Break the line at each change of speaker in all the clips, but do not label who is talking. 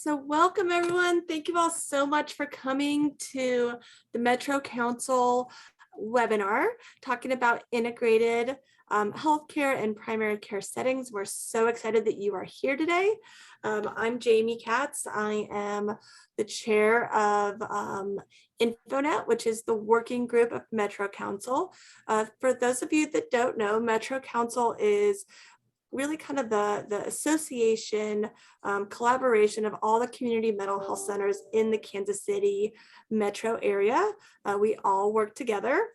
So welcome everyone. Thank you all so much for coming to the Metro Council webinar talking about integrated healthcare and primary care settings. We're so excited that you are here today. I'm Jamie Katz. I am the chair of InfoNet, which is the working group of Metro Council. For those of you that don't know, Metro Council is really kind of the association, collaboration of all the community mental health centers in the Kansas City metro area. We all work together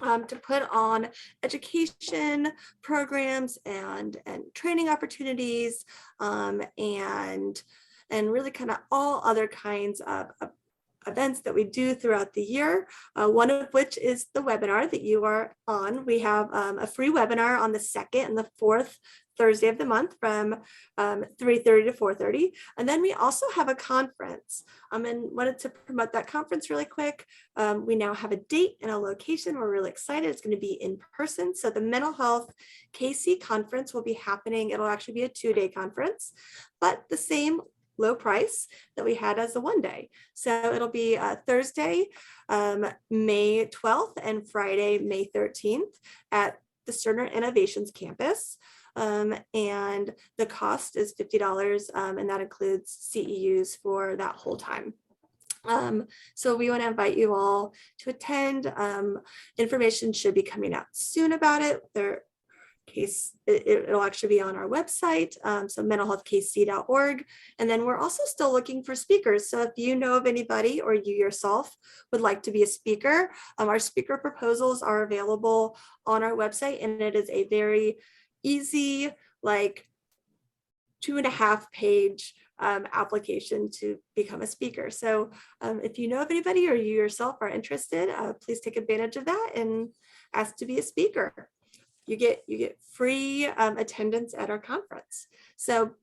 to put on education programs and training opportunities and really kind of all other kinds of events that we do throughout the year, one of which is the webinar that you are on. We have a free webinar on the 2nd and the 4th Thursday of the month from 3:30 to 4:30. And then we also have a conference and wanted to promote that conference really quick. We now have a date and a location. We're really excited. It's going to be in person. So the Mental Health KC conference will be happening. It'll actually be a 2-day conference, but the same low price that we had as a 1-day. So it'll be Thursday, May 12th and Friday, May 13th at the Cerner Innovations campus. And the cost is $50 and that includes CEUs for that whole time. So we want to invite you all to attend. Information should be coming out soon about it. It'll actually be on our website, so mentalhealthkc.org. And then we're also still looking for speakers. So if you know of anybody or you yourself would like to be a speaker, our speaker proposals are available on our website, and it is a very easy, like 2.5-page application to become a speaker. So if you know of anybody or you yourself are interested, please take advantage of that and ask to be a speaker. You get free attendance at our conference. So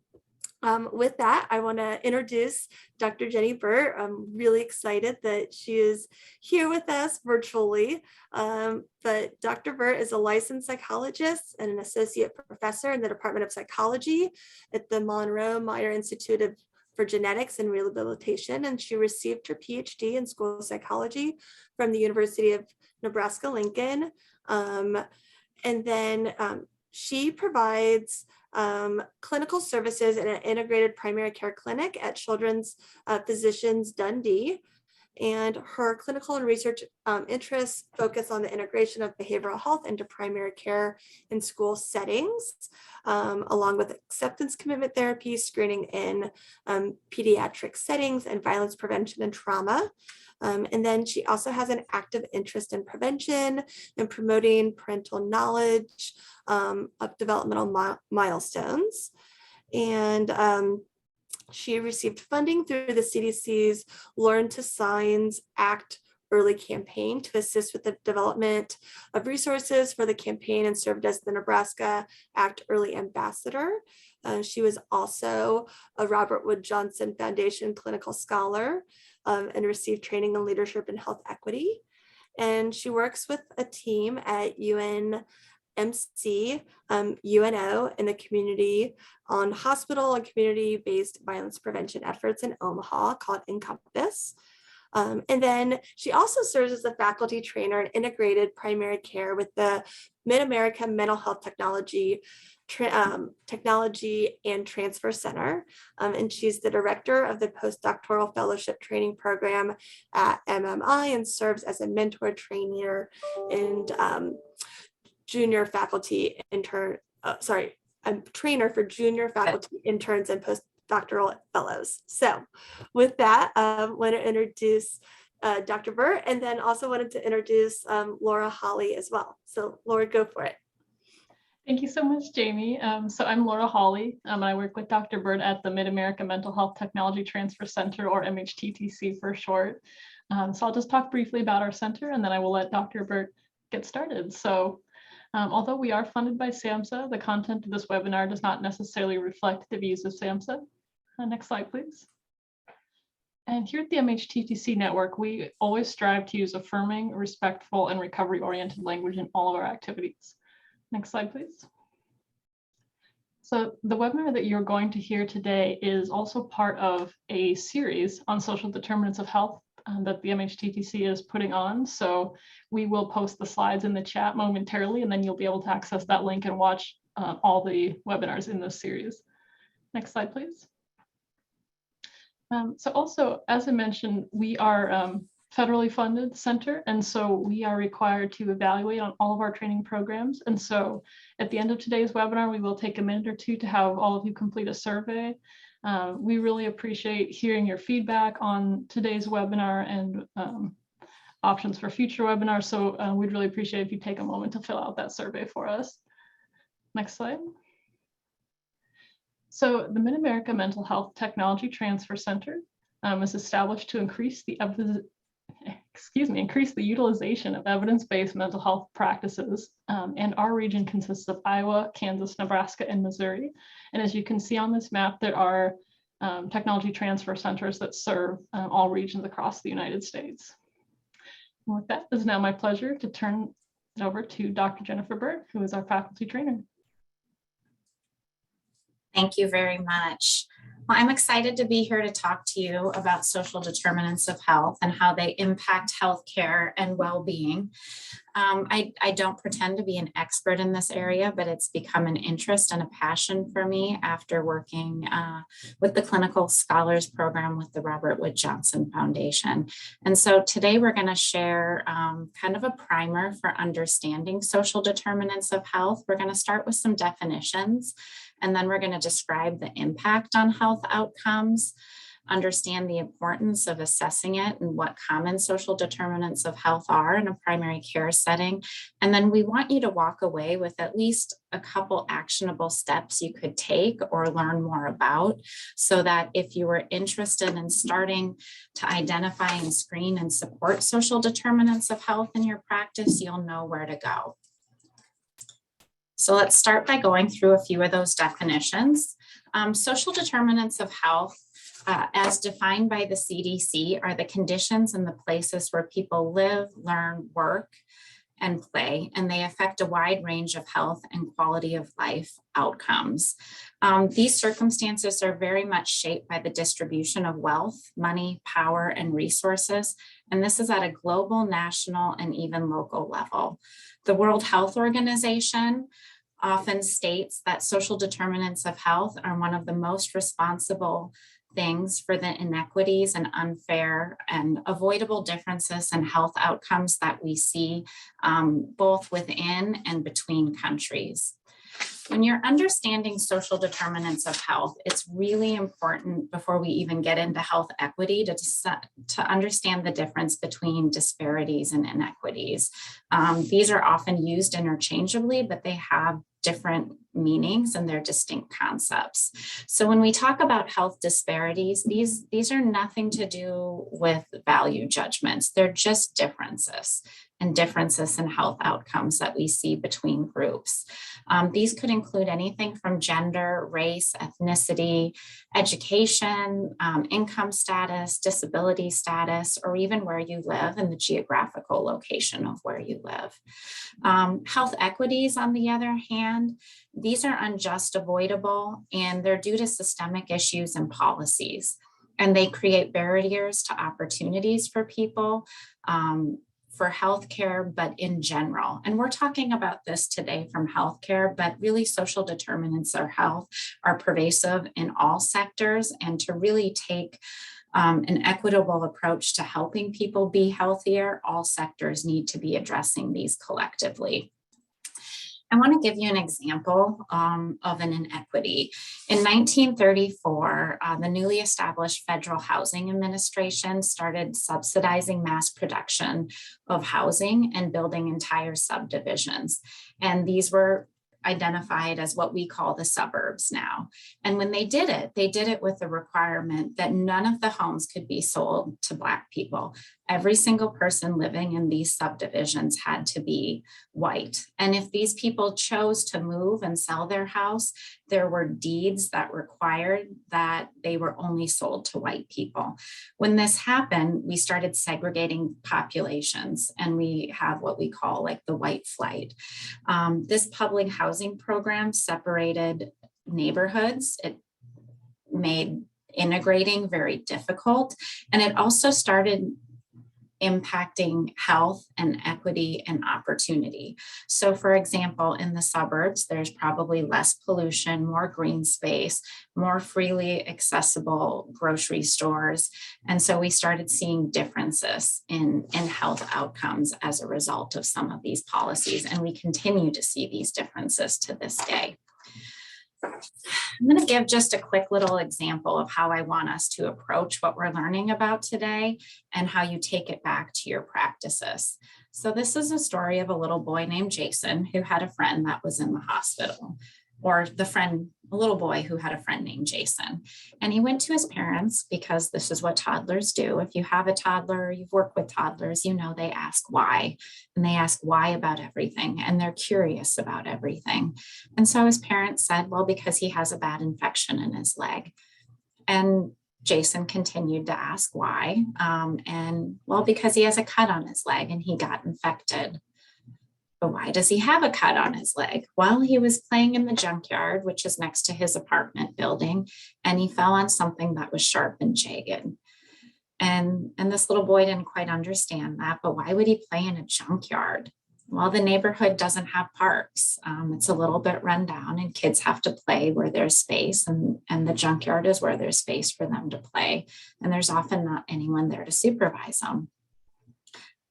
with that, I want to introduce Dr. Jenny Burt. I'm really excited that she is here with us virtually. But Dr. Burt is a licensed psychologist and an associate professor in the Department of Psychology at the Monroe Meyer Institute for Genetics and Rehabilitation, and she received her PhD in school psychology from the University of Nebraska-Lincoln. And then she provides clinical services in an integrated primary care clinic at Children's Physicians Dundee. And her clinical and research interests focus on the integration of behavioral health into primary care in school settings, along with acceptance commitment therapy, screening in pediatric settings, and violence prevention and trauma. And then she also has an active interest in prevention and promoting parental knowledge of developmental milestones. And she received funding through the CDC's Learn to Signs Act Early campaign to assist with the development of resources for the campaign and served as the Nebraska Act Early Ambassador. She was also a Robert Wood Johnson Foundation clinical scholar and received training in leadership and health equity. And she works with a team at UNMC, UNO in the community on hospital and community-based violence prevention efforts in Omaha called Encompass. And then she also serves as a faculty trainer in integrated primary care with the Mid-America Mental Health Technology and Transfer Center. And she's the director of the postdoctoral fellowship training program at MMI and serves as a mentor trainer and junior faculty intern, a trainer for junior faculty interns and postdoctoral fellows. So with that, I want to introduce Dr. Burt, and then also wanted to introduce Laura Hawley as well. So Laura, go for it.
Thank you so much, Jamie. So I'm Laura Hawley, and I work with Dr. Burt at the Mid-America Mental Health Technology Transfer Center, or MHTTC for short. So I'll just talk briefly about our center, and then I will let Dr. Burt get started. So although we are funded by SAMHSA, the content of this webinar does not necessarily reflect the views of SAMHSA. Next slide, please. And here at the MHTTC network, we always strive to use affirming, respectful, and recovery-oriented language in all of our activities. Next slide, please. So the webinar that you're going to hear today is also part of a series on social determinants of health that the MHTTC is putting on. So we will post the slides in the chat momentarily, and then you'll be able to access that link and watch all the webinars in this series. Next slide, please. So also, as I mentioned, we are federally funded center, and so we are required to evaluate on all of our training programs. And so at the end of today's webinar, we will take a minute or two to have all of you complete a survey. We really appreciate hearing your feedback on today's webinar and options for future webinars. So we'd really appreciate if you take a moment to fill out that survey for us. Next slide. So the Mid-America Mental Health Technology Transfer Center is established to increase the utilization of evidence-based mental health practices. And our region consists of Iowa, Kansas, Nebraska, and Missouri. And as you can see on this map, there are technology transfer centers that serve all regions across the United States. And with that, it is now my pleasure to turn it over to Dr. Jennifer Bird, who is our faculty trainer.
Thank you very much. Well, I'm excited to be here to talk to you about social determinants of health and how they impact healthcare and well-being. I don't pretend to be an expert in this area, but it's become an interest and a passion for me after working with the Clinical Scholars Program with the Robert Wood Johnson Foundation. And so today we're going to share kind of a primer for understanding social determinants of health. We're going to start with some definitions, and then we're going to describe the impact on health outcomes, understand the importance of assessing it and what common social determinants of health are in a primary care setting. And then we want you to walk away with at least a couple actionable steps you could take or learn more about, so that if you were interested in starting to identify and screen and support social determinants of health in your practice, you'll know where to go. So let's start by going through a few of those definitions. Social determinants of health, as defined by the CDC, are the conditions and the places where people live, learn, work, and play, and they affect a wide range of health and quality of life outcomes. These circumstances are very much shaped by the distribution of wealth, money, power, and resources, and this is at a global, national, and even local level. The World Health Organization often states that social determinants of health are one of the most responsible things for the inequities and unfair and avoidable differences in health outcomes that we see both within and between countries. When you're understanding social determinants of health, it's really important before we even get into health equity to understand the difference between disparities and inequities. These are often used interchangeably, but they have different meanings and they're distinct concepts. So when we talk about health disparities, these are nothing to do with value judgments. They're just differences and differences in health outcomes that we see between groups. These could include anything from gender, race, ethnicity, education, income status, disability status, or even where you live and the geographical location of where you live. Health equities, on the other hand, these are unjust, avoidable, and they're due to systemic issues and policies. And they create barriers to opportunities for people, for healthcare, but in general. And we're talking about this today from healthcare, but really social determinants of health are pervasive in all sectors. And to really take an equitable approach to helping people be healthier, all sectors need to be addressing these collectively. I want to give you an example of an inequity. In 1934, the newly established Federal Housing Administration started subsidizing mass production of housing and building entire subdivisions. And these were identified as what we call the suburbs now. And when they did it with the requirement that none of the homes could be sold to Black people. Every single person living in these subdivisions had to be white. And if these people chose to move and sell their house, there were deeds that required that they were only sold to white people. When this happened, we started segregating populations, and we have what we call like the white flight. This public housing program separated neighborhoods. It made integrating very difficult. And it also started impacting health and equity and opportunity. So for example, in the suburbs, there's probably less pollution, more green space, more freely accessible grocery stores. And so we started seeing differences in health outcomes as a result of some of these policies. And we continue to see these differences to this day. I'm going to give just a quick little example of how I want us to approach what we're learning about today and how you take it back to your practices. So this is a story of a little boy named Jason who had a friend that was in the hospital, or a little boy who had a friend named Jason. And he went to his parents because this is what toddlers do. If you have a toddler, you've worked with toddlers, you know, they ask why, and they ask why about everything, and they're curious about everything. And so his parents said, well, because he has a bad infection in his leg. And Jason continued to ask why. And well, because he has a cut on his leg and he got infected. But why does he have a cut on his leg? Well, he was playing in the junkyard, which is next to his apartment building, and he fell on something that was sharp and jagged. And this little boy didn't quite understand that, but why would he play in a junkyard? Well, the neighborhood doesn't have parks. It's a little bit run down and kids have to play where there's space, and the junkyard is where there's space for them to play. And there's often not anyone there to supervise them.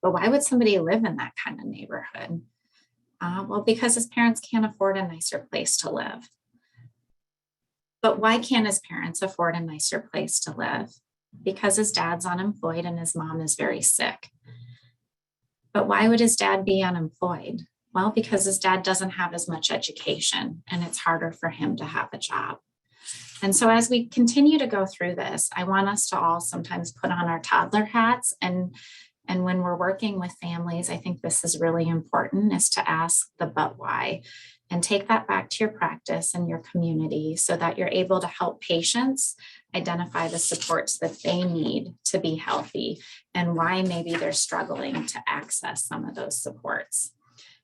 But why would somebody live in that kind of neighborhood? Well, because his parents can't afford a nicer place to live. But why can't his parents afford a nicer place to live? Because his dad's unemployed and his mom is very sick. But why would his dad be unemployed? Well, because his dad doesn't have as much education and it's harder for him to have a job. And so as we continue to go through this, I want us to all sometimes put on our toddler hats, and when we're working with families, I think this is really important, is to ask the but why, and take that back to your practice and your community so that you're able to help patients identify the supports that they need to be healthy and why maybe they're struggling to access some of those supports.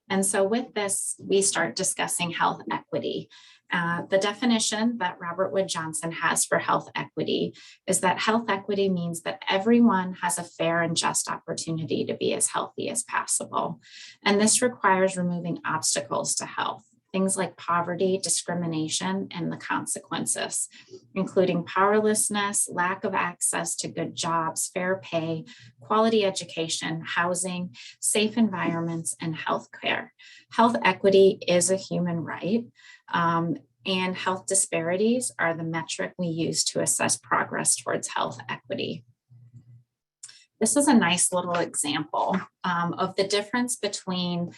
And so with this, we start discussing health equity. The definition that Robert Wood Johnson has for health equity is that health equity means that everyone has a fair and just opportunity to be as healthy as possible. And this requires removing obstacles to health, things like poverty, discrimination, and the consequences, including powerlessness, lack of access to good jobs, fair pay, quality education, housing, safe environments, and health care. Health equity is a human right. And health disparities are the metric we use to assess progress towards health equity. This is a nice little example of the difference between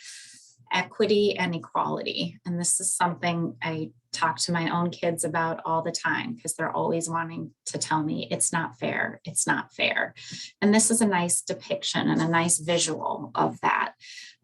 equity and equality. And this is something I talk to my own kids about all the time because they're always wanting to tell me it's not fair, it's not fair. And this is a nice depiction and a nice visual of that.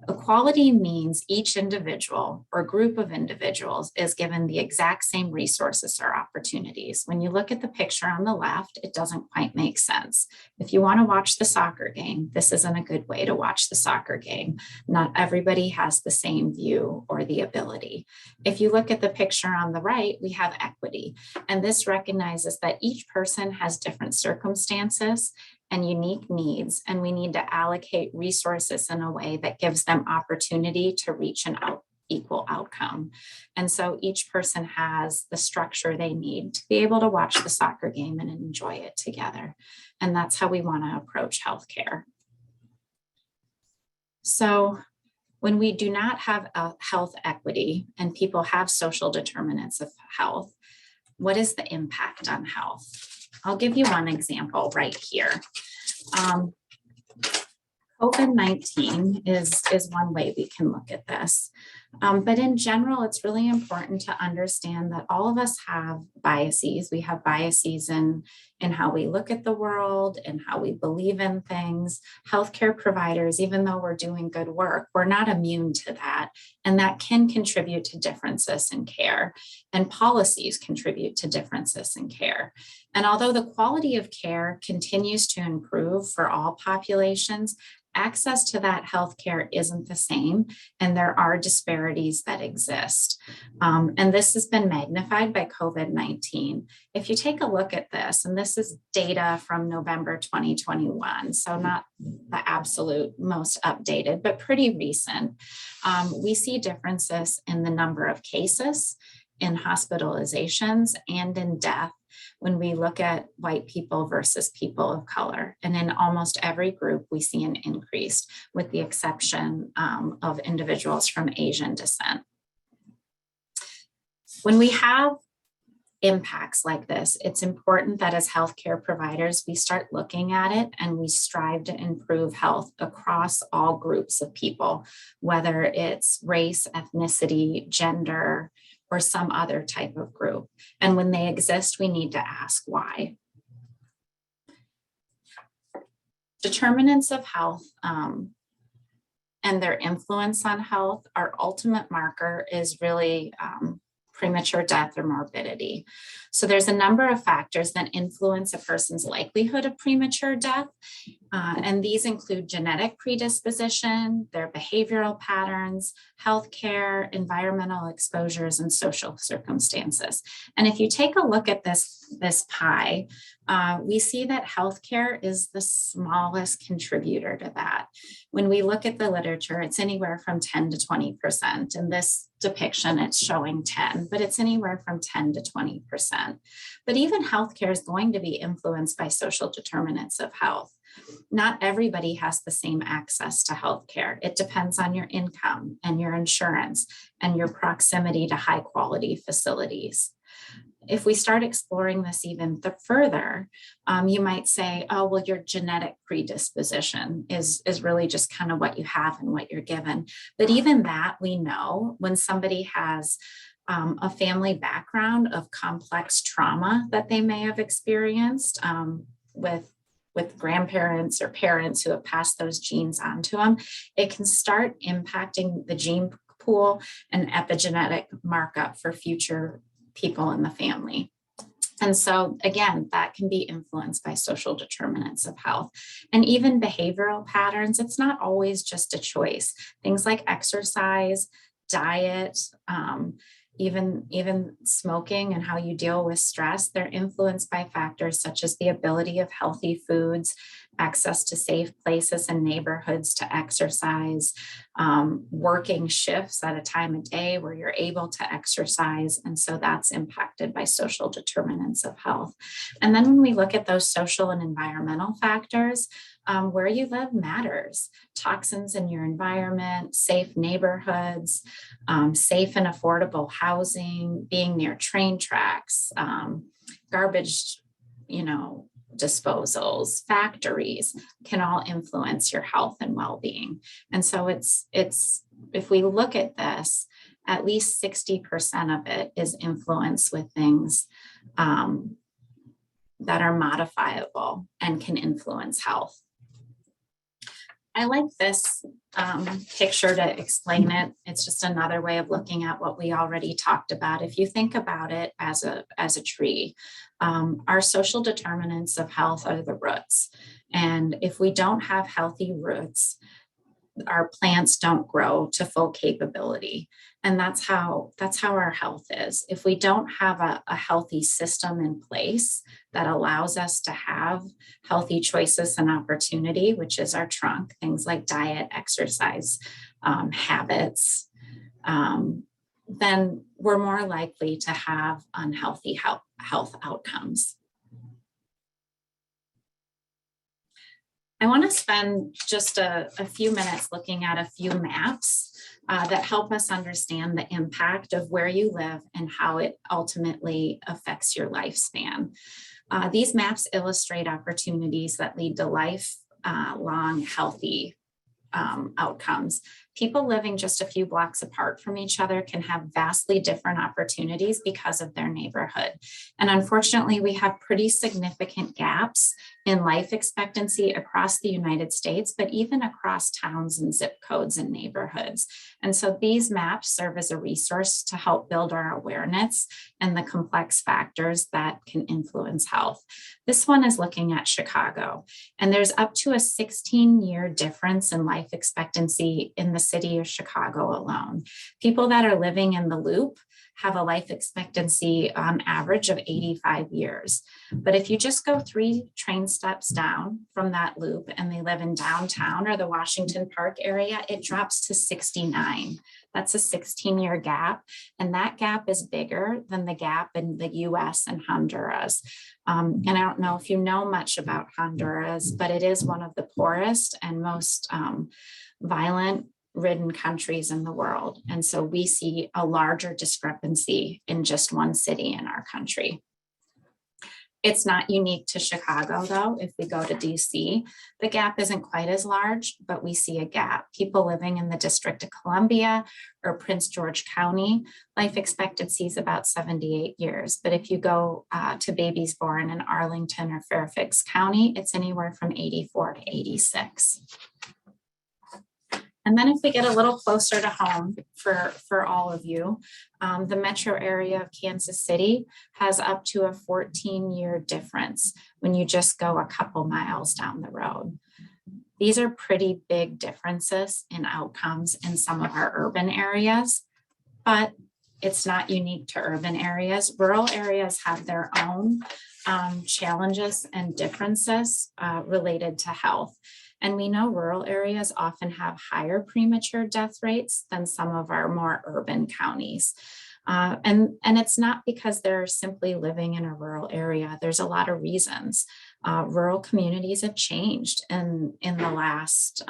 Equality means each individual or group of individuals is given the exact same resources or opportunities. When you look at the picture on the left, it doesn't quite make sense. If you want to watch the soccer game, this isn't a good way to watch the soccer game. Not everybody has the same view or the ability. If you look at the picture on the right, we have equity. And this recognizes that each person has different circumstances and unique needs, and we need to allocate resources in a way that gives them opportunity to reach an equal outcome. And so each person has the structure they need to be able to watch the soccer game and enjoy it together. And that's how we want to approach healthcare. So when we do not have a health equity and people have social determinants of health, what is the impact on health? I'll give you one example right here. COVID-19 is one way we can look at this. But in general, it's really important to understand that all of us have biases. We have biases in how we look at the world and how we believe in things. Healthcare providers, even though we're doing good work, we're not immune to that. And that can contribute to differences in care. And policies contribute to differences in care. And although the quality of care continues to improve for all populations, access to that healthcare isn't the same, and there are disparities disparities that exist. And this has been magnified by COVID-19. If you take a look at this, and this is data from November 2021, so not the absolute most updated, but pretty recent, we see differences in the number of cases, in hospitalizations, and in death when we look at white people versus people of color. And in almost every group, we see an increase, with the exception of individuals from Asian descent. When we have impacts like this, it's important that as healthcare providers, we start looking at it and we strive to improve health across all groups of people, whether it's race, ethnicity, gender, or some other type of group. And when they exist, we need to ask why. Determinants of health and their influence on health, our ultimate marker is really premature death or morbidity. So there's a number of factors that influence a person's likelihood of premature death. And these include genetic predisposition, their behavioral patterns, healthcare, environmental exposures, and social circumstances. And if you take a look at this pie, we see that healthcare is the smallest contributor to that. When we look at the literature, it's anywhere from 10 to 20%. In this depiction, it's showing 10, but it's anywhere from 10 to 20%. But even healthcare is going to be influenced by social determinants of health. Not everybody has the same access to healthcare. It depends on your income and your insurance and your proximity to high quality facilities. If we start exploring this even further, you might say, oh, well, your genetic predisposition is really just kind of what you have and what you're given. But even that, we know when somebody has a family background of complex trauma that they may have experienced with grandparents or parents who have passed those genes on to them, it can start impacting the gene pool and epigenetic markup for future people in the family. And so again, that can be influenced by social determinants of health. And even behavioral patterns, it's not always just a choice. Things like exercise, diet, even smoking and how you deal with stress, they're influenced by factors such as the ability of healthy foods, access to safe places and neighborhoods to exercise, working shifts at a time of day where you're able to exercise. And so that's impacted by social determinants of health. And then when we look at those social and environmental factors, where you live matters. Toxins in your environment, safe neighborhoods, safe and affordable housing, being near train tracks, garbage, disposals, factories can all influence your health and well-being. And so it's if we look at this, at least 60% of it is influenced with things that are modifiable and can influence health. I like this picture to explain it. It's just another way of looking at what we already talked about. If you think about it as a tree, our social determinants of health are the roots. And if we don't have healthy roots, our plants don't grow to full capability. And that's how our health is. If we don't have a healthy system in place that allows us to have healthy choices and opportunity, which is our trunk, things like diet, exercise, habits, then we're more likely to have unhealthy health outcomes. I want to spend just a few minutes looking at a few maps that help us understand the impact of where you live and how it ultimately affects your lifespan. These maps illustrate opportunities that lead to lifelong healthy outcomes. People living just a few blocks apart from each other can have vastly different opportunities because of their neighborhood. And unfortunately, we have pretty significant gaps in life expectancy across the United States, but even across towns and zip codes and neighborhoods. And so these maps serve as a resource to help build our awareness and the complex factors that can influence health. This one is looking at Chicago, and there's up to a 16-year difference in life expectancy in the city of Chicago alone. People that are living in the Loop have a life expectancy on average of 85 years. But if you just go 3 train steps down from that loop and they live in downtown or the Washington Park area, it drops to 69. That's a 16-year gap. And that gap is bigger than the gap in the US and Honduras. And I don't know if you know much about Honduras, but it is one of the poorest and most violent ridden countries in the world. And so we see a larger discrepancy in just one city in our country. It's not unique to Chicago, though. If we go to DC, the gap isn't quite as large, but we see a gap. People living in the District of Columbia or Prince George County, life expectancy is about 78 years. But if you go to babies born in Arlington or Fairfax County, it's anywhere from 84 to 86. And then if we get a little closer to home for all of you, the metro area of Kansas City has up to a 14-year difference when you just go a couple miles down the road. These are pretty big differences in outcomes in some of our urban areas, but it's not unique to urban areas. Rural areas have their own challenges and differences related to health. And we know rural areas often have higher premature death rates than some of our more urban counties. And it's not because they're simply living in a rural area. There's a lot of reasons. Rural communities have changed in the last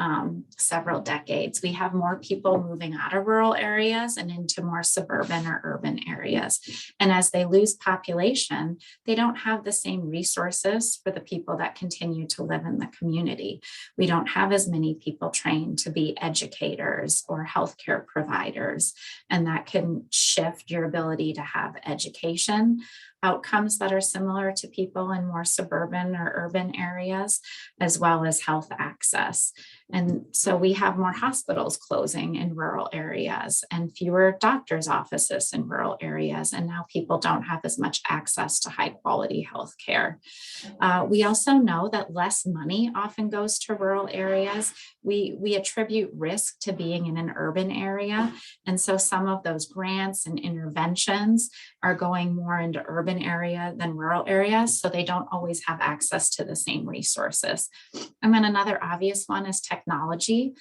several decades. We have more people moving out of rural areas and into more suburban or urban areas. And as they lose population, they don't have the same resources for the people that continue to live in the community. We don't have as many people trained to be educators or healthcare providers, and that can shift your ability to have education outcomes that are similar to people in more suburban or urban areas, as well as health access. And so we have more hospitals closing in rural areas and fewer doctors' offices in rural areas. And now people don't have as much access to high quality health care. We also know that less money often goes to rural areas. We attribute risk to being in an urban area. And so some of those grants and interventions are going more into urban area than rural areas. So they don't always have access to the same resources. And then another obvious one is technology.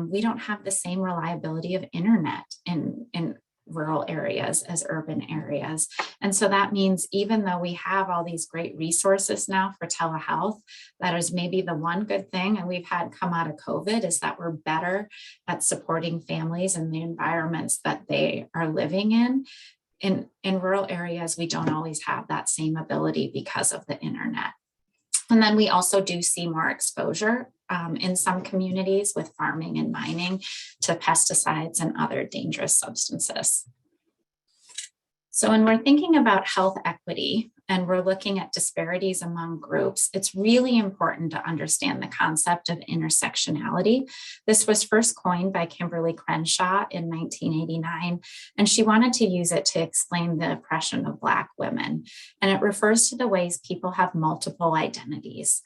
We don't have the same reliability of internet in rural areas as urban areas. And so that means even though we have all these great resources now for telehealth, that is maybe the one good thing, and we've had come out of COVID, is that we're better at supporting families in the environments that they are living in. In rural areas, we don't always have that same ability because of the internet. And then we also do see more exposure in some communities with farming and mining to pesticides and other dangerous substances. So when we're thinking about health equity and we're looking at disparities among groups, it's really important to understand the concept of intersectionality. This was first coined by Kimberly Crenshaw in 1989, and she wanted to use it to explain the oppression of Black women. And it refers to the ways people have multiple identities.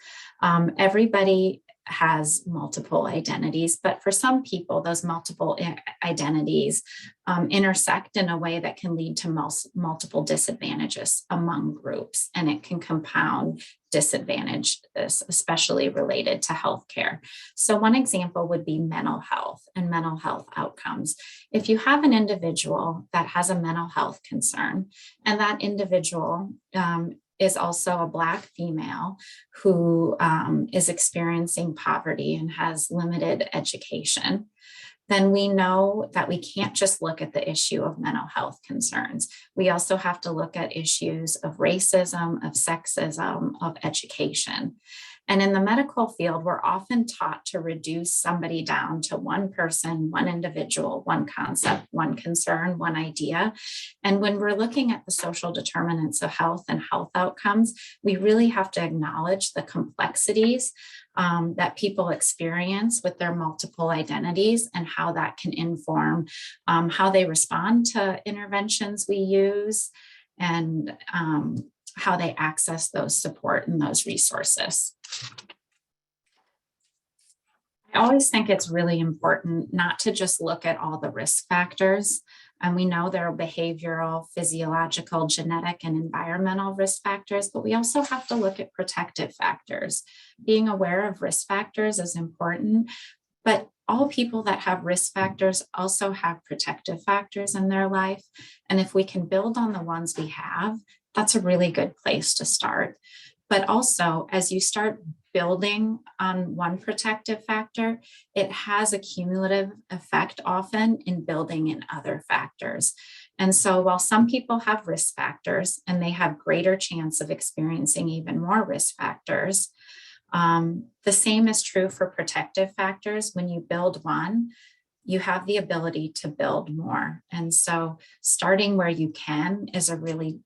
Everybody has multiple identities, but for some people, those multiple identities intersect in a way that can lead to multiple disadvantages among groups, and it can compound disadvantage, especially related to healthcare. So one example would be mental health and mental health outcomes. If you have an individual that has a mental health concern, and that individual is also a Black female who is experiencing poverty and has limited education, then we know that we can't just look at the issue of mental health concerns. We also have to look at issues of racism, of sexism, of education. And in the medical field, we're often taught to reduce somebody down to one person, one individual, one concept, one concern, one idea. And when we're looking at the social determinants of health and health outcomes, we really have to acknowledge the complexities that people experience with their multiple identities and how that can inform how they respond to interventions we use and how they access those support and those resources. I always think it's really important not to just look at all the risk factors. And we know there are behavioral, physiological, genetic, and environmental risk factors, but we also have to look at protective factors. Being aware of risk factors is important, but all people that have risk factors also have protective factors in their life. And if we can build on the ones we have, that's a really good place to start. But also, as you start building on one protective factor, it has a cumulative effect often in building in other factors. And so while some people have risk factors and they have greater chance of experiencing even more risk factors, the same is true for protective factors. When you build one, you have the ability to build more. And so starting where you can is a really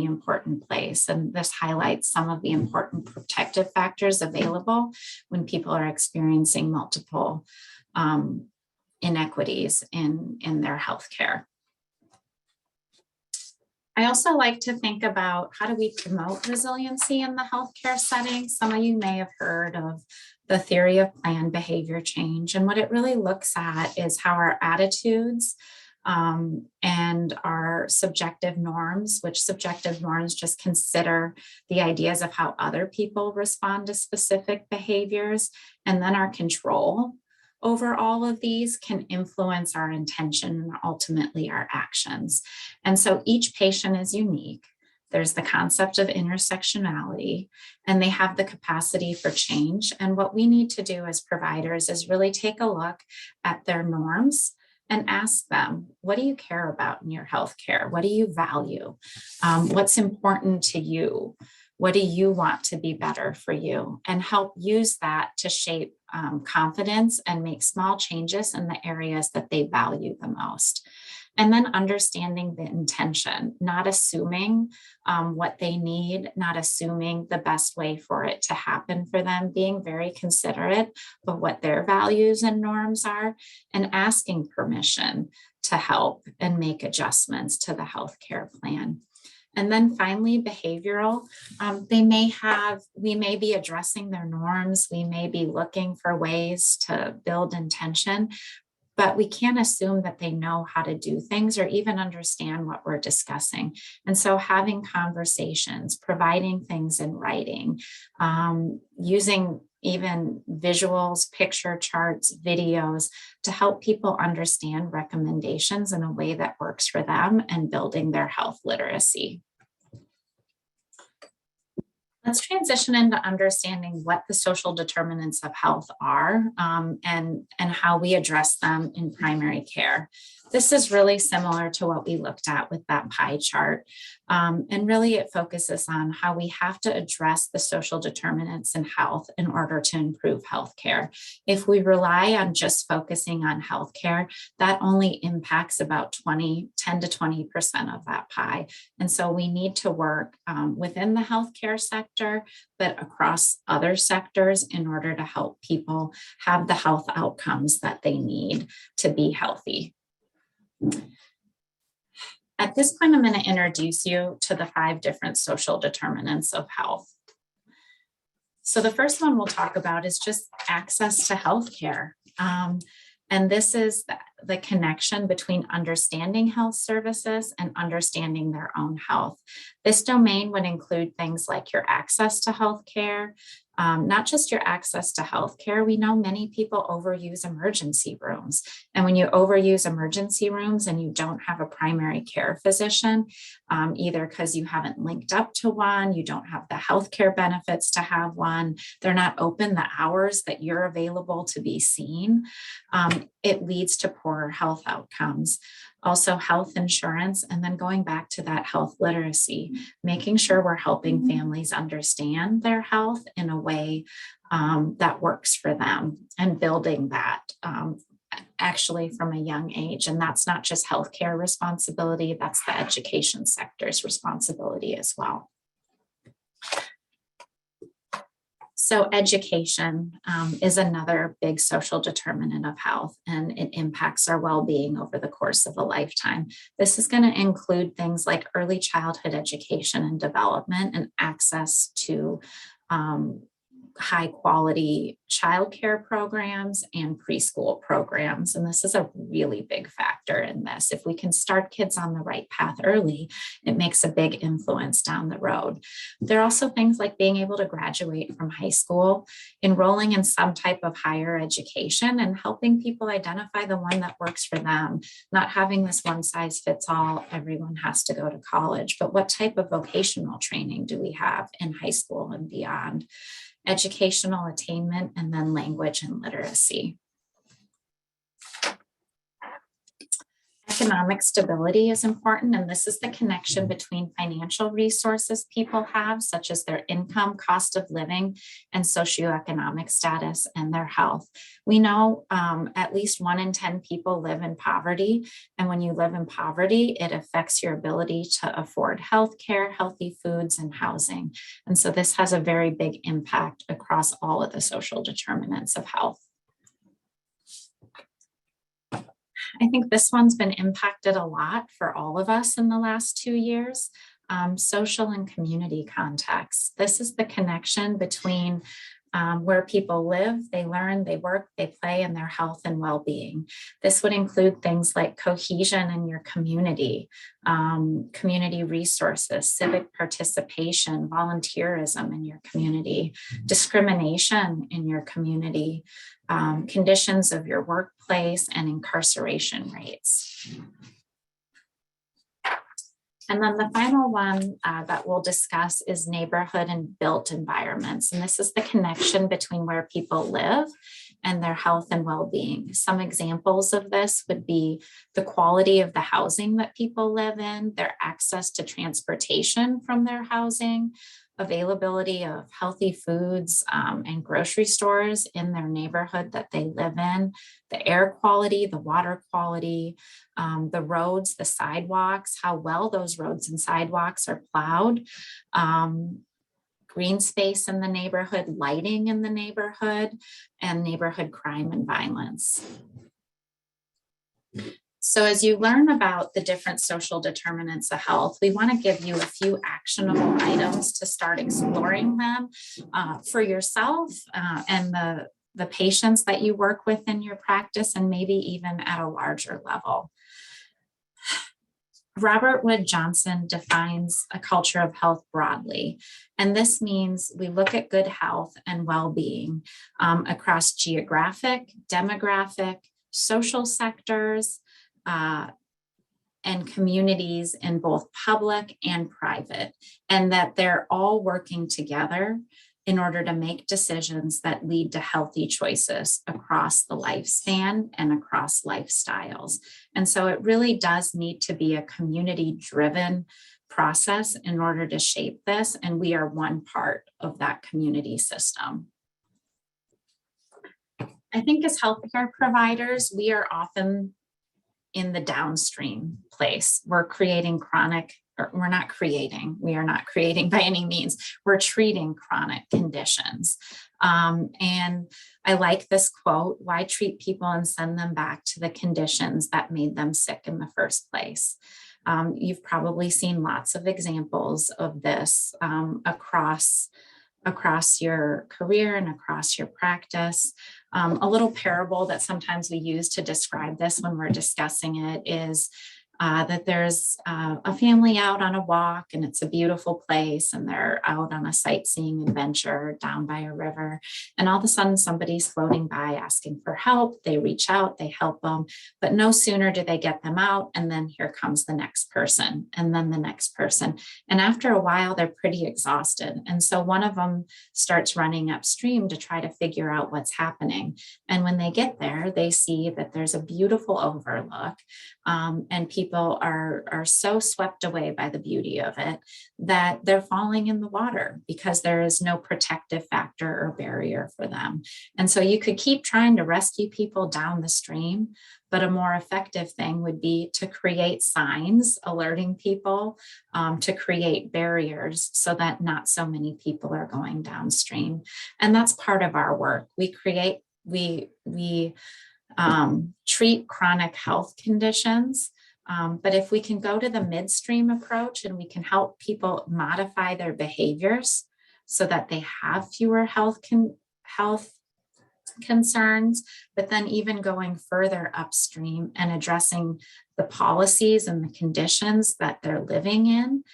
important place. And this highlights some of the important protective factors available when people are experiencing multiple inequities in their healthcare. I also like to think about how do we promote resiliency in the healthcare setting. Some of you may have heard of the theory of planned behavior change. And what it really looks at is how our attitudes and our subjective norms, which subjective norms just consider the ideas of how other people respond to specific behaviors, and then our control over all of these can influence our intention and ultimately our actions. And so each patient is unique. There's the concept of intersectionality, and they have the capacity for change. And what we need to do as providers is really take a look at their norms and ask them, what do you care about in your healthcare? What do you value? What's important to you? What do you want to be better for you? And help use that to shape confidence and make small changes in the areas that they value the most. And then understanding the intention, not assuming what they need, not assuming the best way for it to happen for them, being very considerate of what their values and norms are, and asking permission to help and make adjustments to the healthcare plan. And then finally, behavioral, we may be addressing their norms, we may be looking for ways to build intention, but we can't assume that they know how to do things or even understand what we're discussing. And so having conversations, providing things in writing, using even visuals, picture charts, videos to help people understand recommendations in a way that works for them and building their health literacy. Let's transition into understanding what the social determinants of health are and how we address them in primary care. This is really similar to what we looked at with that pie chart. And really it focuses on how we have to address the social determinants in health in order to improve healthcare. If we rely on just focusing on healthcare, that only impacts about 10 to 20% of that pie. And so we need to work within the healthcare sector, but across other sectors in order to help people have the health outcomes that they need to be healthy. At this point, I'm going to introduce you to the 5 different social determinants of health. So the first one we'll talk about is just access to healthcare. And this is the connection between understanding health services and understanding their own health. This domain would include things like your access to healthcare, not just your access to healthcare. We know many people overuse emergency rooms. And when you overuse emergency rooms and you don't have a primary care physician, either because you haven't linked up to one, you don't have the healthcare benefits to have one, they're not open the hours that you're available to be seen, it leads to poorer health outcomes. also health insurance, and then going back to that health literacy, making sure we're helping families understand their health in a way that works for them, and building that actually from a young age. And that's not just healthcare responsibility, that's the education sector's responsibility as well. So education is another big social determinant of health, and it impacts our well-being over the course of a lifetime. This is going to include things like early childhood education and development, and access to high quality childcare programs and preschool programs. And this is a really big factor in this. If we can start kids on the right path early, it makes a big influence down the road. There are also things like being able to graduate from high school, enrolling in some type of higher education, and helping people identify the one that works for them, not having this one size fits all, everyone has to go to college, but what type of vocational training do we have in high school and beyond? Educational attainment, and then language and literacy. Economic stability is important, and this is the connection between financial resources people have, such as their income, cost of living, and socioeconomic status, and their health. We know at least 1 in 10 people live in poverty, and when you live in poverty, it affects your ability to afford healthcare, healthy foods, and housing. And so this has a very big impact across all of the social determinants of health. I think this one's been impacted a lot for all of us in the last 2 years. Social and community context. This is the connection between where people live, they learn, they work, they play, and their health and well-being. This would include things like cohesion in your community, community resources, civic participation, volunteerism in your community, discrimination in your community, conditions of your workplace, and incarceration rates. And then the final one that we'll discuss is neighborhood and built environments. And this is the connection between where people live and their health and well-being. Some examples of this would be the quality of the housing that people live in, their access to transportation from their housing, availability of healthy foods and grocery stores in their neighborhood that they live in, the air quality, the water quality, the roads, the sidewalks, how well those roads and sidewalks are plowed, green space in the neighborhood, lighting in the neighborhood, and neighborhood crime and violence. So as you learn about the different social determinants of health, we want to give you a few actionable items to start exploring them for yourself and the patients that you work with in your practice, and maybe even at a larger level. Robert Wood Johnson defines a culture of health broadly, and this means we look at good health and well-being across geographic, demographic, social sectors, and communities in both public and private, and that they're all working together in order to make decisions that lead to healthy choices across the lifespan and across lifestyles. And so it really does need to be a community-driven process in order to shape this, and we are one part of that community system. I think as healthcare providers, we are often in the downstream place. We're creating chronic, or we are not creating by any means, we're treating chronic conditions. And I like this quote, why treat people and send them back to the conditions that made them sick in the first place? You've probably seen lots of examples of this across your career and across your practice. A little parable that sometimes we use to describe this when we're discussing it is that there's a family out on a walk and it's a beautiful place and they're out on a sightseeing adventure down by a river. And all of a sudden somebody's floating by asking for help. They reach out, they help them, but no sooner do they get them out. And then here comes the next person and then the next person. And after a while, they're pretty exhausted. And so one of them starts running upstream to try to figure out what's happening. And when they get there, they see that there's a beautiful overlook, and people are so swept away by the beauty of it that they're falling in the water because there is no protective factor or barrier for them. And so you could keep trying to rescue people down the stream, but a more effective thing would be to create signs alerting people, to create barriers so that not so many people are going downstream. And that's part of our work. We treat chronic health conditions. But if we can go to the midstream approach and we can help people modify their behaviors so that they have fewer health concerns, but then even going further upstream and addressing the policies and the conditions that they're living in,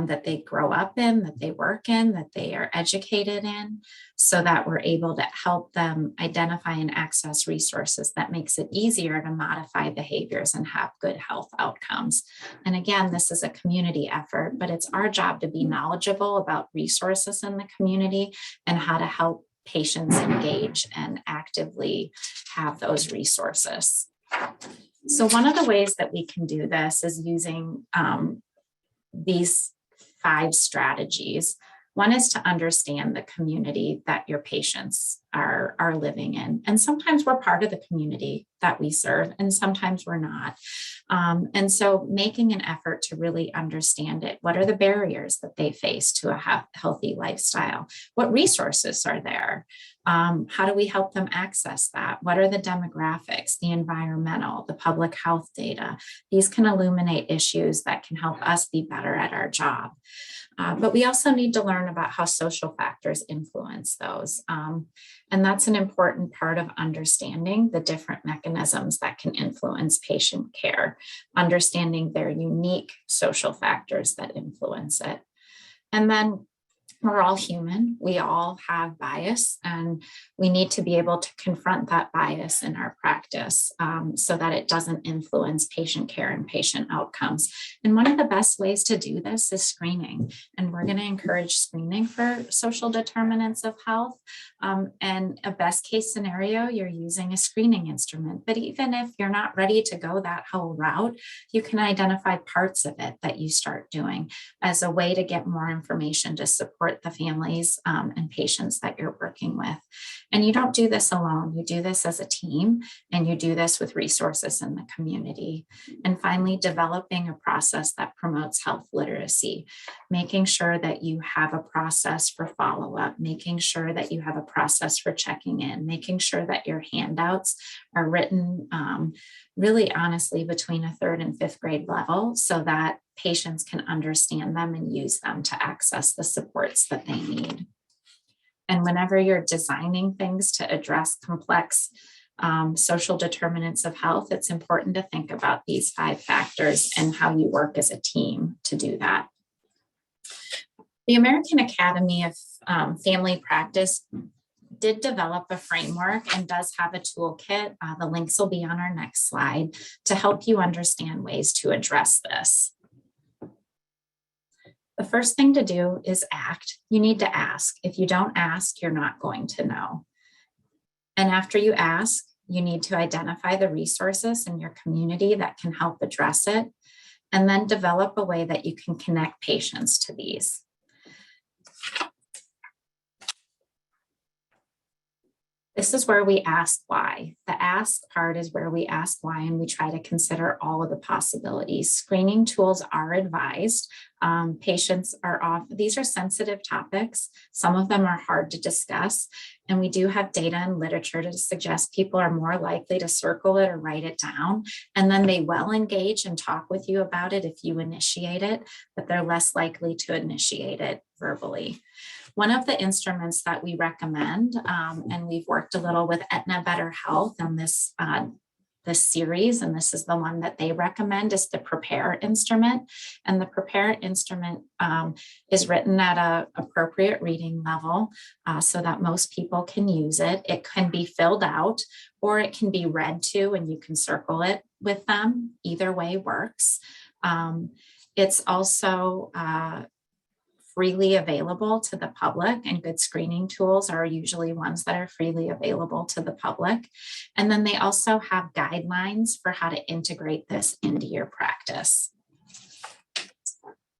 that they grow up in, that they work in, that they are educated in, so that we're able to help them identify and access resources that makes it easier to modify behaviors and have good health outcomes. And again, this is a community effort, but it's our job to be knowledgeable about resources in the community and how to help patients engage and actively have those resources. So one of the ways that we can do this is using these 5 strategies. One is to understand the community that your patients are living in. And sometimes we're part of the community that we serve, and sometimes we're not. And so making an effort to really understand it. What are the barriers that they face to a healthy lifestyle? What resources are there? How do we help them access that? What are the demographics, the environmental, the public health data? These can illuminate issues that can help us be better at our job. But we also need to learn about how social factors influence those. And that's an important part of understanding the different mechanisms that can influence patient care, understanding their unique social factors that influence it. And then we're all human. We all have bias, and we need to be able to confront that bias in our practice so that it doesn't influence patient care and patient outcomes. And one of the best ways to do this is screening. And we're going to encourage screening for social determinants of health. And a best case scenario, you're using a screening instrument. But even if you're not ready to go that whole route, you can identify parts of it that you start doing as a way to get more information to support the families and patients that you're working with. And you don't do this alone. You do this as a team, and you do this with resources in the community. And finally, developing a process that promotes health literacy, making sure that you have a process for follow-up, making sure that you have a process for checking in, making sure that your handouts are written really honestly between a 3rd and 5th grade level so that patients can understand them and use them to access the supports that they need. And whenever you're designing things to address complex social determinants of health, it's important to think about these 5 factors and how you work as a team to do that. The American Academy of Family Practice did develop a framework and does have a toolkit. The links will be on our next slide to help you understand ways to address this. The first thing to do is act. You need to ask. If you don't ask, you're not going to know. And after you ask, you need to identify the resources in your community that can help address it, and then develop a way that you can connect patients to these. This is where we ask why. The ask part is where we ask why, and we try to consider all of the possibilities. Screening tools are advised. Patients are off. These are sensitive topics. Some of them are hard to discuss. And we do have data and literature to suggest people are more likely to circle it or write it down. And then they will engage and talk with you about it if you initiate it, but they're less likely to initiate it verbally. One of the instruments that we recommend, and we've worked a little with Aetna Better Health on this this series, and this is the one that they recommend, is the Prepare instrument. And the Prepare instrument is written at an appropriate reading level so that most people can use it. It can be filled out or it can be read to, and you can circle it with them. Either way works. It's also freely available to the public, and good screening tools are usually ones that are freely available to the public. And then they also have guidelines for how to integrate this into your practice.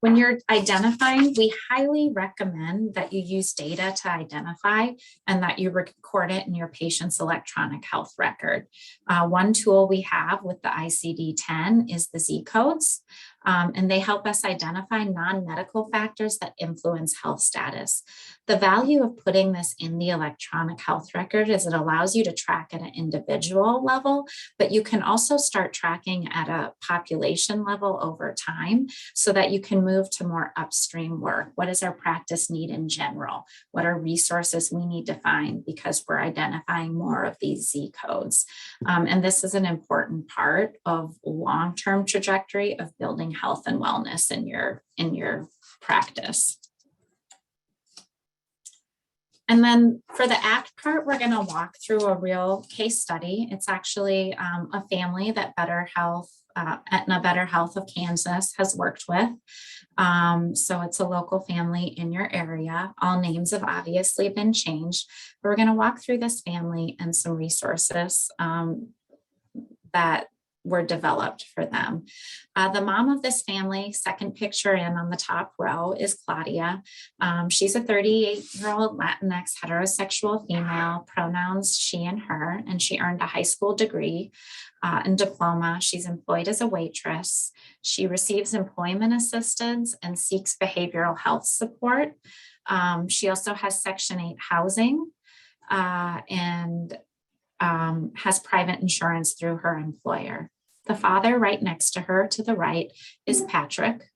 When you're identifying, we highly recommend that you use data to identify and that you record it in your patient's electronic health record. One tool we have with the ICD-10 is the Z codes. And they help us identify non-medical factors that influence health status. The value of putting this in the electronic health record is it allows you to track at an individual level, but you can also start tracking at a population level over time so that you can move to more upstream work. What does our practice need in general? What are resources we need to find because we're identifying more of these Z codes? And this is an important part of long-term trajectory of building health and wellness in your practice. And then for the ACT part, we're going to walk through a real case study. It's actually a family that Aetna Better Health of Kansas has worked with. So it's a local family in your area. All names have obviously been changed, but we're going to walk through this family and some resources that were developed for them. The mom of this family, second picture in on the top row, is Claudia. She's a 38-year-old Latinx heterosexual female, pronouns she and her, and she earned a high school degree and diploma. She's employed as a waitress. She receives employment assistance and seeks behavioral health support. She also has Section 8 housing and has private insurance through her employer. The father right next to her to the right is Patrick.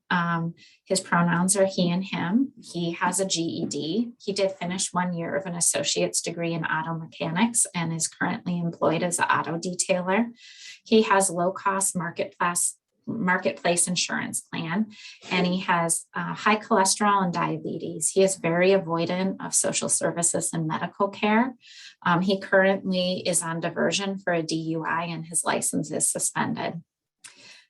His pronouns are he and him. He has a GED. He did finish 1 year of an associate's degree in auto mechanics and is currently employed as an auto detailer. He has low-cost marketplace insurance plan, and he has high cholesterol and diabetes. He is very avoidant of social services and medical care. He currently is on diversion for a DUI and his license is suspended.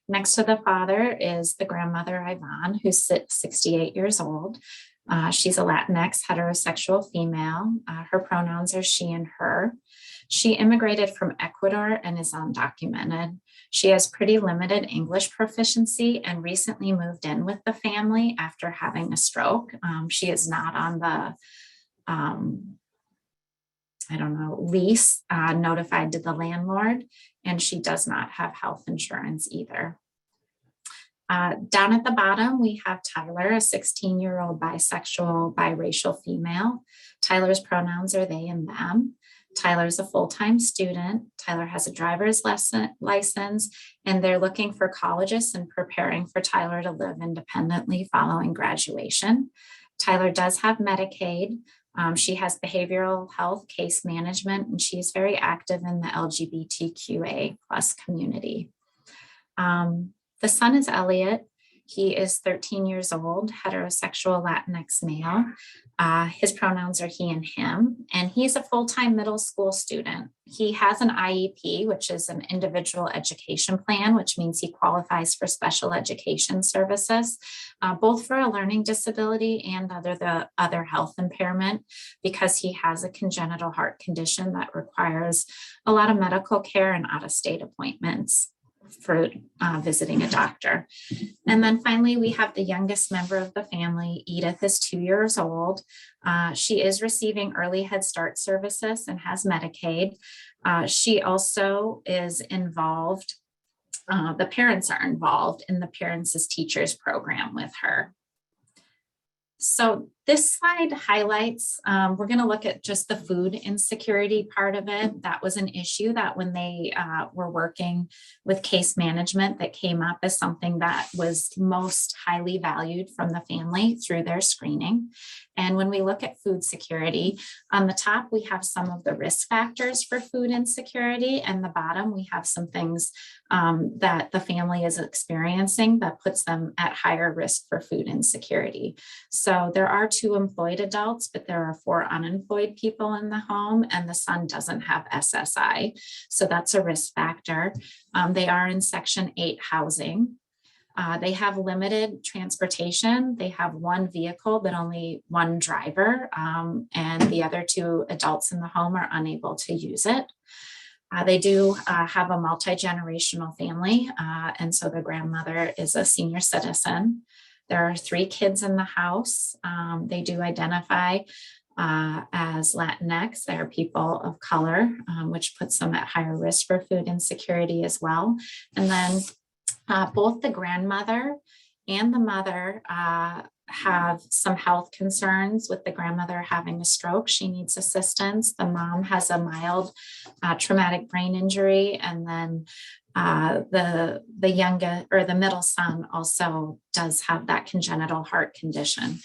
Next to the father is the grandmother, Yvonne, who's 68 years old. She's a Latinx heterosexual female. Her pronouns are she and her. She immigrated from Ecuador and is undocumented. She has pretty limited English proficiency and recently moved in with the family after having a stroke. She is not on the, lease notified to the landlord, and she does not have health insurance either. Down at the bottom, we have Tyler, a 16-year-old bisexual, biracial female. Tyler's pronouns are they and them. Tyler's a full-time student. Tyler has a driver's license, and they're looking for colleges and preparing for Tyler to live independently following graduation. Tyler does have Medicaid. She has behavioral health, case management, and she's very active in the LGBTQA+ community. The son is Elliot. He is 13 years old, heterosexual Latinx male. His pronouns are he and him, and he's a full-time middle school student. He has an IEP, which is an individual education plan, which means he qualifies for special education services, both for a learning disability and other health impairment, because he has a congenital heart condition that requires a lot of medical care and out-of-state appointments for visiting a doctor. And then finally, we have the youngest member of the family. Edith is 2 years old. She is receiving early Head Start services and has Medicaid. She also is involved, the parents are involved in the Parents as Teachers program with her. So This slide highlights, we're going to look at just the food insecurity part of it. That was an issue that when they were working with case management, that came up as something that was most highly valued from the family through their screening. And when we look at food security, on the top, we have some of the risk factors for food insecurity, and the bottom, we have some things that the family is experiencing that puts them at higher risk for food insecurity. So there are 2 employed adults, but there are 4 unemployed people in the home, and the son doesn't have SSI. So that's a risk factor. They are in Section 8 housing. They have limited transportation. They have 1 vehicle, but only 1 driver, and the other 2 adults in the home are unable to use it. They do have a multi-generational family, and so the grandmother is a senior citizen. There are 3 kids in the house. They do identify as Latinx. They are people of color, which puts them at higher risk for food insecurity as well. And then both the grandmother and the mother have some health concerns, with the grandmother having a stroke. She needs assistance. The mom has a mild traumatic brain injury. And then the younger, or the middle son, also does have that congenital heart condition.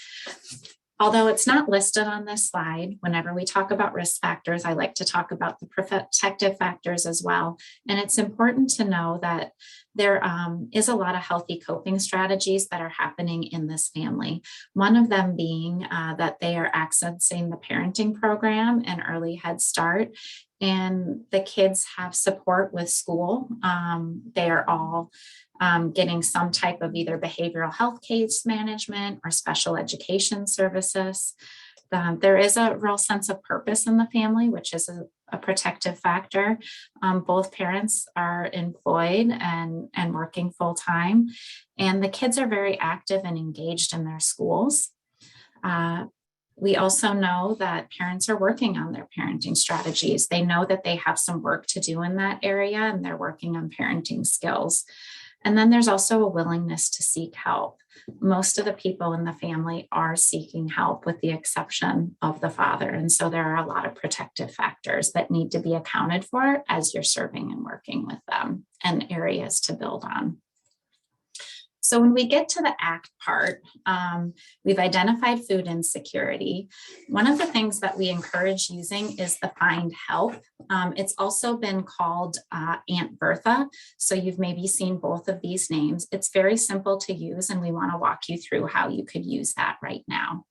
Although it's not listed on this slide, whenever we talk about risk factors, I like to talk about the protective factors as well. And it's important to know that there is a lot of healthy coping strategies that are happening in this family. One of them being that they are accessing the parenting program and early Head Start, and the kids have support with school. They are all getting some type of either behavioral health case management or special education services. There is a real sense of purpose in the family, which is a protective factor. Both parents are employed and working full time, and the kids are very active and engaged in their schools. We also know that parents are working on their parenting strategies. They know that they have some work to do in that area, and they're working on parenting skills. And then there's also a willingness to seek help. Most of the people in the family are seeking help, with the exception of the father. And so there are a lot of protective factors that need to be accounted for as you're serving and working with them, and areas to build on. So when we get to the ACT part, we've identified food insecurity. One of the things that we encourage using is the Find Help. It's also been called Aunt Bertha. So you've maybe seen both of these names. It's very simple to use, and we want to walk you through how you could use that right now.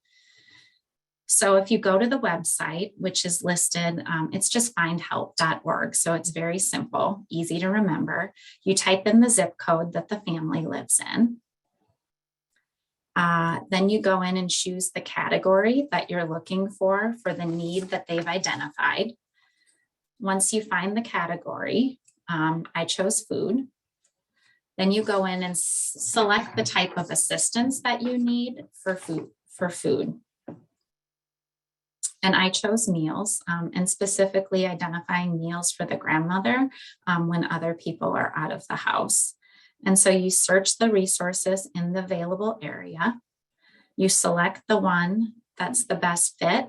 So if you go to the website, which is listed, it's just findhelp.org. So it's very simple, easy to remember. You type in the zip code that the family lives in. Then you go in and choose the category that you're looking for the need that they've identified. Once you find the category, I chose food. Then you go in and select the type of assistance that you need for food. And I chose meals, and specifically identifying meals for the grandmother when other people are out of the house. And so you search the resources in the available area. You select the one that's the best fit.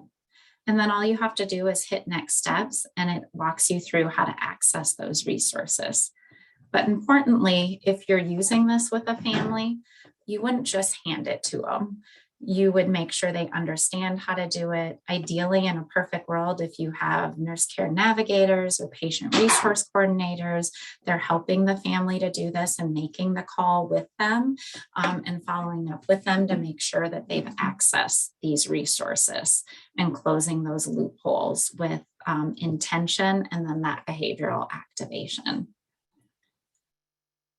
And then all you have to do is hit next steps, and it walks you through how to access those resources. But importantly, if you're using this with a family, you wouldn't just hand it to them. You would make sure they understand how to do it. Ideally, in a perfect world, if you have nurse care navigators or patient resource coordinators, they're helping the family to do this and making the call with them and following up with them to make sure that they've accessed these resources and closing those loopholes with intention and then that behavioral activation.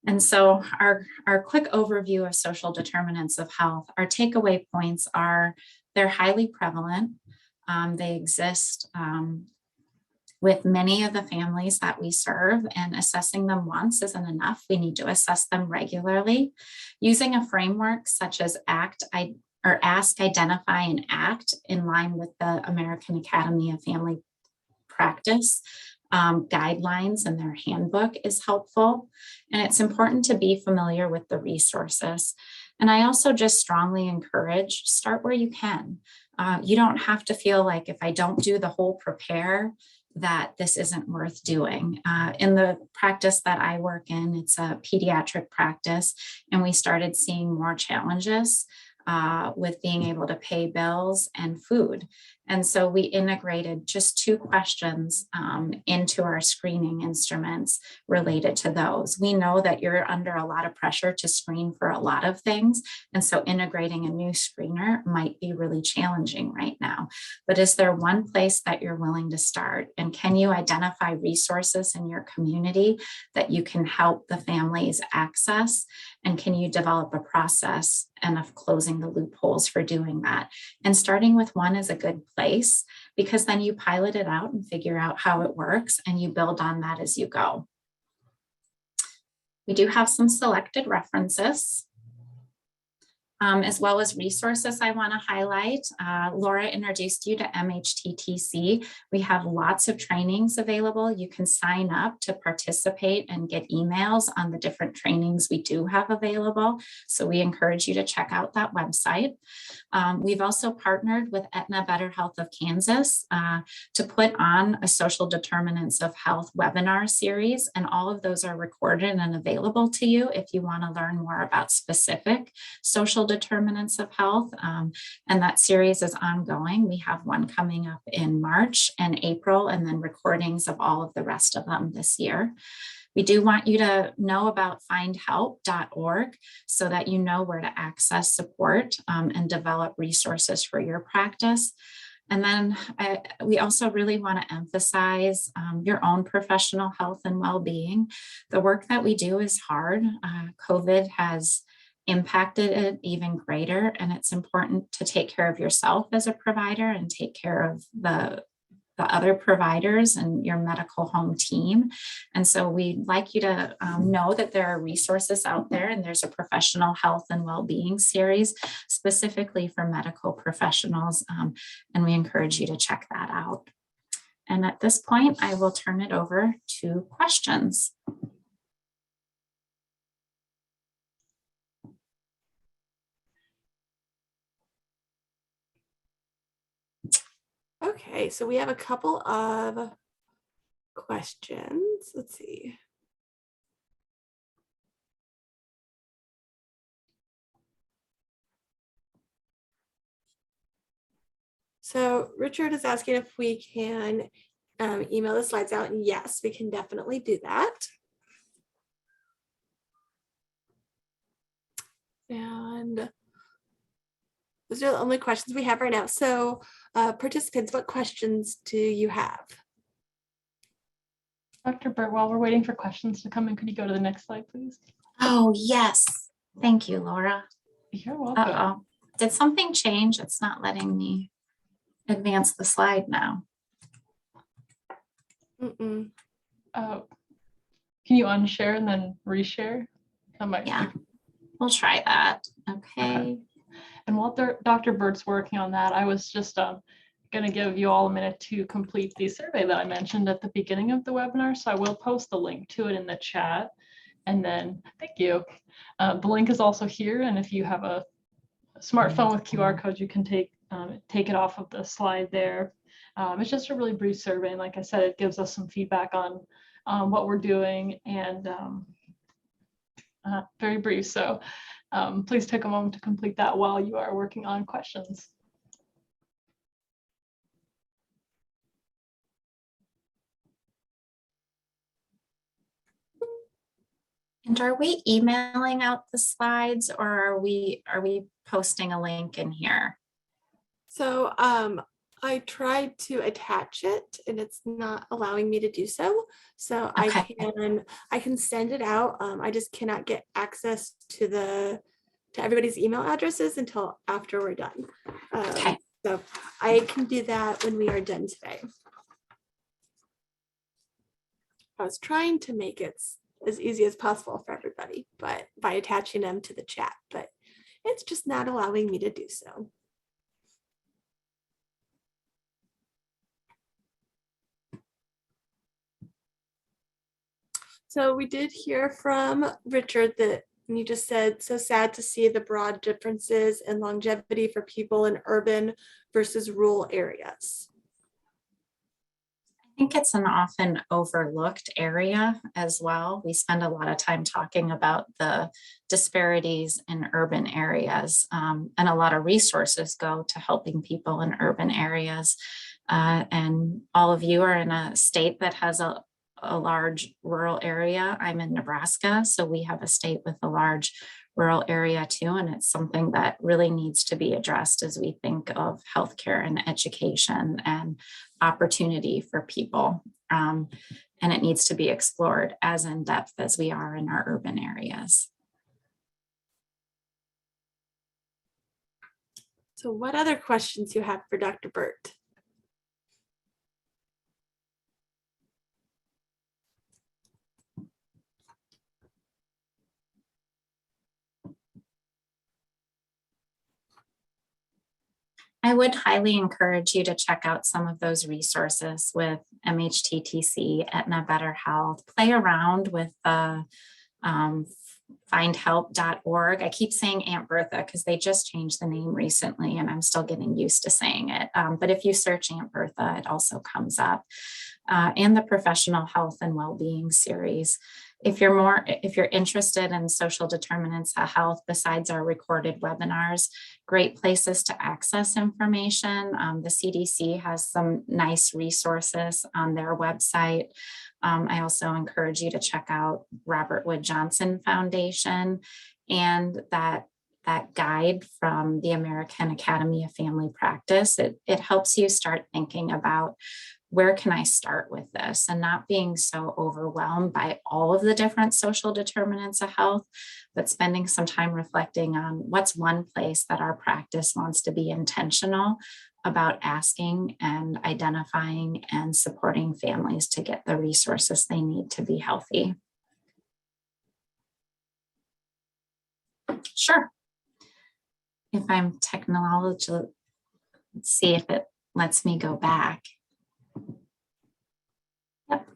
And so our quick overview of social determinants of health, our takeaway points are they're highly prevalent. They exist with many of the families that we serve, and assessing them once isn't enough. We need to assess them regularly. Using a framework such as ACT, Ask, Identify, and Act, in line with the American Academy of Family Practice guidelines, and their handbook is helpful. And it's important to be familiar with the resources. And I also just strongly encourage, start where you can. You don't have to feel like if I don't do the whole prepare, that this isn't worth doing. In the practice that I work in, it's a pediatric practice, and we started seeing more challenges with being able to pay bills and food. And so we integrated just 2 questions into our screening instruments related to those. We know that you're under a lot of pressure to screen for a lot of things. And so integrating a new screener might be really challenging right now. But is there one place that you're willing to start? And can you identify resources in your community that you can help the families access? And can you develop a process and of closing the loopholes for doing that? And starting with one is a good place, because then you pilot it out and figure out how it works and you build on that as you go. We do have some selected references. As well as resources I want to highlight. Laura introduced you to MHTTC. We have lots of trainings available. You can sign up to participate and get emails on the different trainings we do have available. So we encourage you to check out that website. We've also partnered with Aetna Better Health of Kansas to put on a social determinants of health webinar series, and all of those are recorded and available to you if you want to learn more about specific social determinants of health. And that series is ongoing. We have one coming up in March and April, and then recordings of all of the rest of them this year. We do want you to know about findhelp.org so that you know where to access support and develop resources for your practice. And then we also really want to emphasize your own professional health and well-being. The work that we do is hard. COVID has impacted it even greater, and it's important to take care of yourself as a provider and take care of the other providers and your medical home team. And so we'd like you to know that there are resources out there, and there's a professional health and well-being series specifically for medical professionals, and we encourage you to check that out. And at this point, I will turn it over to questions.
Okay, so we have a couple of questions. Let's see. So Richard is asking if we can email the slides out, and yes, we can definitely do that. And those are the only questions we have right now. So participants, what questions do you have?
Dr. Burt, while we're waiting for questions to come in, could you go to the next slide, please?
Oh, yes. Thank you, Laura.
You're welcome.
Uh-oh. Did something change? It's not letting me advance the slide now.
Mm-mm.
Can you unshare and then reshare?
Yeah, we'll try that. Okay.
And while Dr. Burt's working on that, I was just going to give you all a minute to complete the survey that I mentioned at the beginning of the webinar. So I will post the link to it in the chat. And then, thank you. The link is also here. And if you have a smartphone with QR codes, you can take it off of the slide there. It's just a really brief survey. And like I said, it gives us some feedback on what we're doing, and very brief. So please take a moment to complete that while you are working on questions.
And are we emailing out the slides, or are we posting a link in here?
So I tried to attach it and it's not allowing me to do so. So
Okay.
I can send it out. I just cannot get access to everybody's email addresses until after we're done.
Okay.
So I can do that when we are done today. I was trying to make it as easy as possible for everybody, but by attaching them to the chat, but it's just not allowing me to do so. So we did hear from Richard that And you just said, so sad to see the broad differences in longevity for people in urban versus rural areas.
I think it's an often overlooked area as well. We spend a lot of time talking about the disparities in urban areas, and a lot of resources go to helping people in urban areas. And all of you are in a state that has a large rural area. I'm in Nebraska, so we have a state with a large rural area too, and it's something that really needs to be addressed as we think of healthcare and education and opportunity for people. And it needs to be explored as in depth as we are in our urban areas.
So what other questions you have for Dr. Burt?
I would highly encourage you to check out some of those resources with MHTTC, Aetna Better Health. Play around with the findhelp.org. I keep saying Aunt Bertha because they just changed the name recently and I'm still getting used to saying it. But if you search Aunt Bertha, it also comes up. And the Professional Health and Wellbeing series. If you're interested in social determinants of health, besides our recorded webinars, great places to access information. The CDC has some nice resources on their website. I also encourage you to check out Robert Wood Johnson Foundation and that guide from the American Academy of Family Practice. It helps you start thinking about, where can I start with this, and not being so overwhelmed by all of the different social determinants of health, but spending some time reflecting on what's one place that our practice wants to be intentional about asking and identifying and supporting families to get the resources they need to be healthy. Sure. If I'm technological, let's see if it lets me go back. Yep.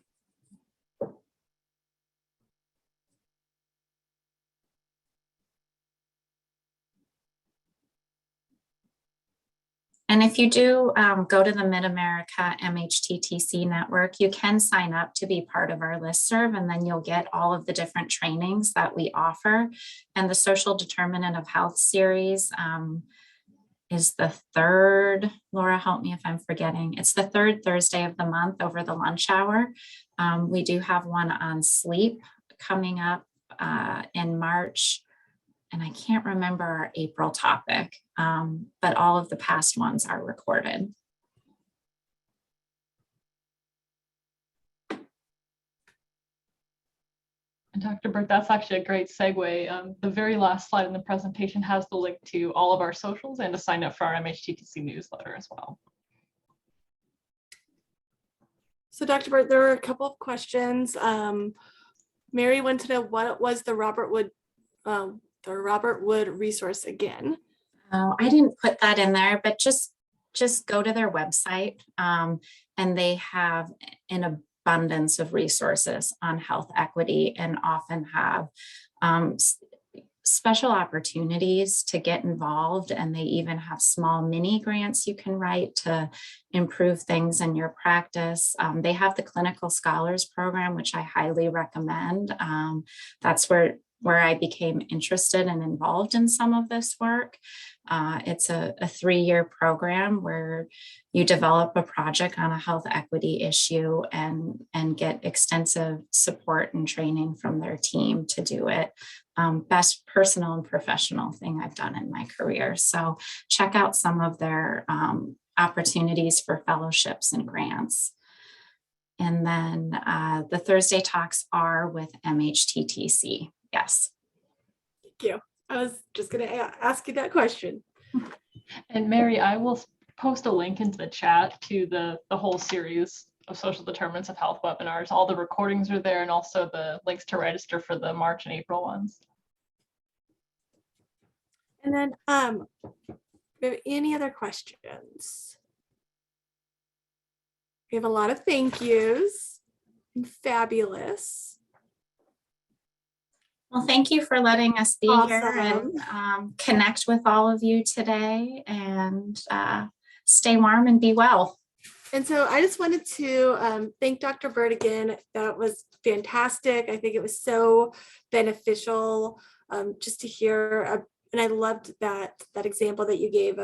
And if you do go to the Mid-America MHTTC network, you can sign up to be part of our listserv, and then you'll get all of the different trainings that we offer. And the Social Determinant of Health series is the third, Laura, help me if I'm forgetting. It's the third Thursday of the month over the lunch hour. We do have one on sleep coming up in March. And I can't remember our April topic, but all of the past ones are recorded.
And Dr. Burt, that's actually a great segue. The very last slide in the presentation has the link to all of our socials and to sign up for our MHTTC newsletter as well.
So Dr. Burt, there were a couple of questions. Mary wanted to know what was the Robert Wood resource again.
Oh, I didn't put that in there, but just go to their website and they have an abundance of resources on health equity and often have special opportunities to get involved. And they even have small mini grants you can write to improve things in your practice. They have the Clinical Scholars Program, which I highly recommend. That's where I became interested and involved in some of this work. It's a 3-year program where you develop a project on a health equity issue and get extensive support and training from their team to do it. Best personal and professional thing I've done in my career. So check out some of their opportunities for fellowships and grants. And then the Thursday talks are with MHTTC. Yes.
Thank you. I was just going to ask you that question.
And Mary, I will post a link into the chat to the whole series of Social Determinants of Health webinars. All the recordings are there and also the links to register for the March and April ones.
And then we have any other questions? We have a lot of thank yous and fabulous.
Well, thank you for letting us be here and connect with all of you today, and stay warm and be well.
And so I just wanted to thank Dr. Bird again. That was fantastic. I think it was so beneficial just to hear. And I loved that example that you gave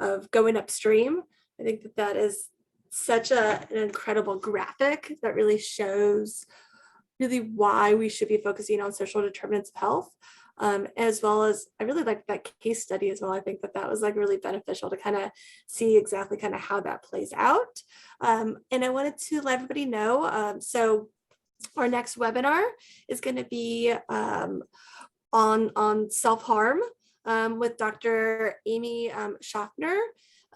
of going upstream. I think that is such an incredible graphic that really shows really why we should be focusing on social determinants of health. As well as I really liked that case study as well. I think that was like really beneficial to kind of see exactly kind of how that plays out. And I wanted to let everybody know, so our next webinar is going to be on self-harm with Dr. Amy Schaffner.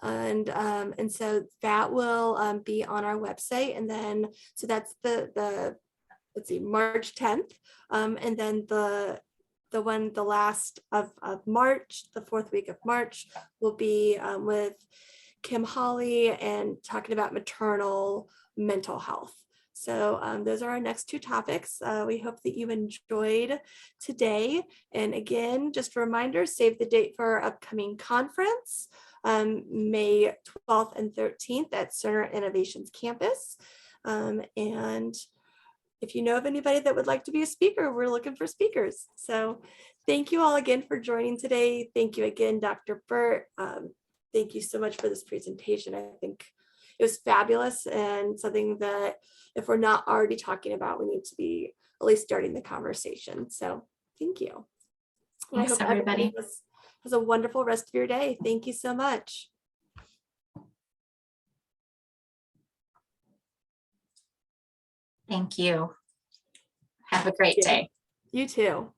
And so that will be on our website. And then, so that's the let's see, March 10th. And then the last of March, the 4th week of March, will be with Kim Holly and talking about maternal mental health. So those are our next two topics. We hope that you enjoyed today. And again, just a reminder, save the date for our upcoming conference, May 12th and 13th at Cerner Innovations Campus. And if you know of anybody that would like to be a speaker, we're looking for speakers. So thank you all again for joining today. Thank you again, Dr. Burt. Thank you so much for this presentation. I think it was fabulous and something that if we're not already talking about, we need to be at least starting the conversation. So thank you. And
Thanks,
I hope
everybody.
has a wonderful rest of your day. Thank you so much.
Thank you. Have a great day.
You too.